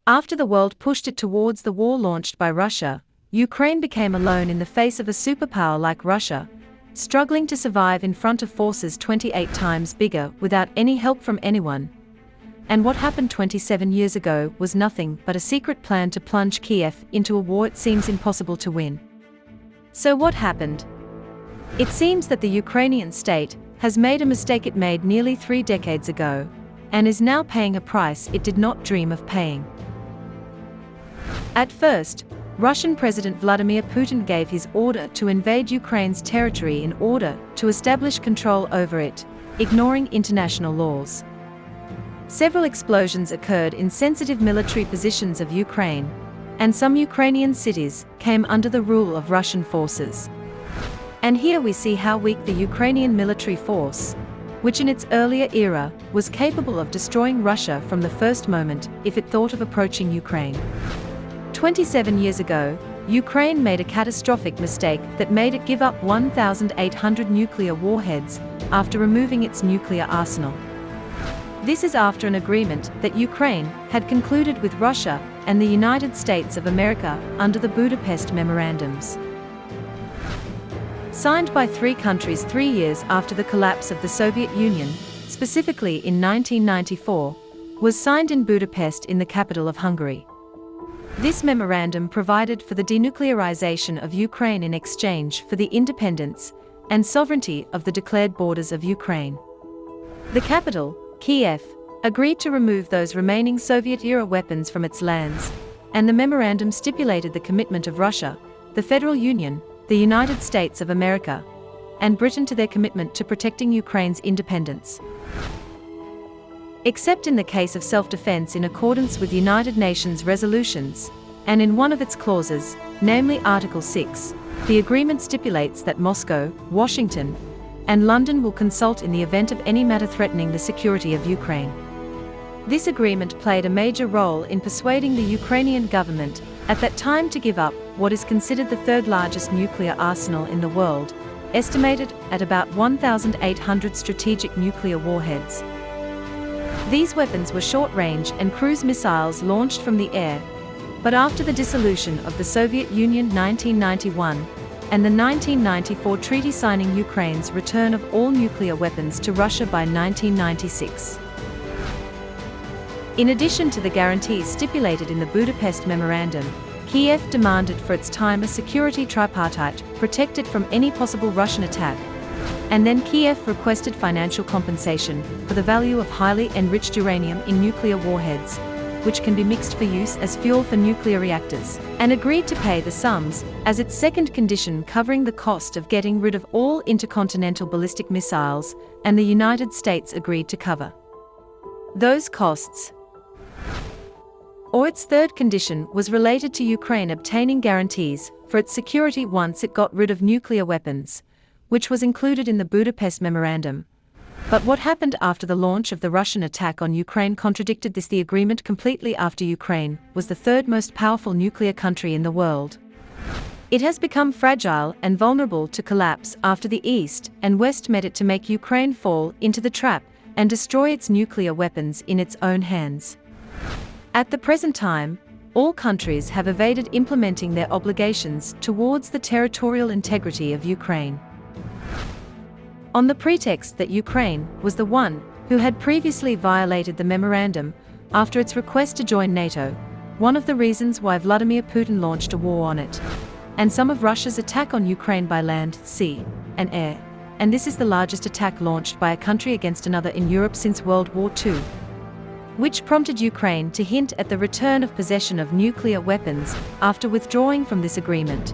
After the world pushed it towards the war launched by Russia, Ukraine became alone in the face of a superpower like Russia, struggling to survive in front of forces 28 times bigger without any help from anyone. And what happened 27 years ago was nothing but a secret plan to plunge Kyiv into a war it seems impossible to win. So what happened? It seems that the Ukrainian state has made a mistake it made nearly 3 decades ago, and is now paying a price it did not dream of paying. At first, Russian President Vladimir Putin gave his order to invade Ukraine's territory in order to establish control over it, ignoring international laws. Several explosions occurred in sensitive military positions of Ukraine, and some Ukrainian cities came under the rule of Russian forces. And here we see how weak the Ukrainian military force, which in its earlier era was capable of destroying Russia from the first moment if it thought of approaching Ukraine. 27 years ago, Ukraine made a catastrophic mistake that made it give up 1,800 nuclear warheads after removing its nuclear arsenal. This is after an agreement that Ukraine had concluded with Russia and the United States of America under the Budapest Memorandums. Signed by 3 countries 3 years after the collapse of the Soviet Union, specifically in 1994, was signed in Budapest in the capital of Hungary. This memorandum provided for the denuclearization of Ukraine in exchange for the independence and sovereignty of the declared borders of Ukraine. The capital, Kyiv, agreed to remove those remaining Soviet-era weapons from its lands, and the memorandum stipulated the commitment of Russia, the Federal Union, the United States of America, and Britain to their commitment to protecting Ukraine's independence. Except in the case of self-defense in accordance with United Nations resolutions, and in one of its clauses, namely Article 6, the agreement stipulates that Moscow, Washington, and London will consult in the event of any matter threatening the security of Ukraine. This agreement played a major role in persuading the Ukrainian government at that time to give up what is considered the 3rd largest nuclear arsenal in the world, estimated at about 1,800 strategic nuclear warheads. These weapons were short-range and cruise missiles launched from the air, but after the dissolution of the Soviet Union 1991 and the 1994 treaty signing Ukraine's return of all nuclear weapons to Russia by 1996. In addition to the guarantees stipulated in the Budapest Memorandum, Kyiv demanded for its time a security tripartite protected from any possible Russian attack, and then Kyiv requested financial compensation for the value of highly enriched uranium in nuclear warheads, which can be mixed for use as fuel for nuclear reactors, and agreed to pay the sums as its second condition, covering the cost of getting rid of all intercontinental ballistic missiles, and the United States agreed to cover those costs. Or its third condition was related to Ukraine obtaining guarantees for its security once it got rid of nuclear weapons, which was included in the Budapest Memorandum. But what happened after the launch of the Russian attack on Ukraine contradicted this. The agreement completely after Ukraine was the 3rd most powerful nuclear country in the world. It has become fragile and vulnerable to collapse after the East and West met it to make Ukraine fall into the trap and destroy its nuclear weapons in its own hands. At the present time, all countries have evaded implementing their obligations towards the territorial integrity of Ukraine, on the pretext that Ukraine was the one who had previously violated the memorandum after its request to join NATO, one of the reasons why Vladimir Putin launched a war on it, and some of Russia's attack on Ukraine by land, sea, and air, and this is the largest attack launched by a country against another in Europe since World War II, which prompted Ukraine to hint at the return of possession of nuclear weapons after withdrawing from this agreement.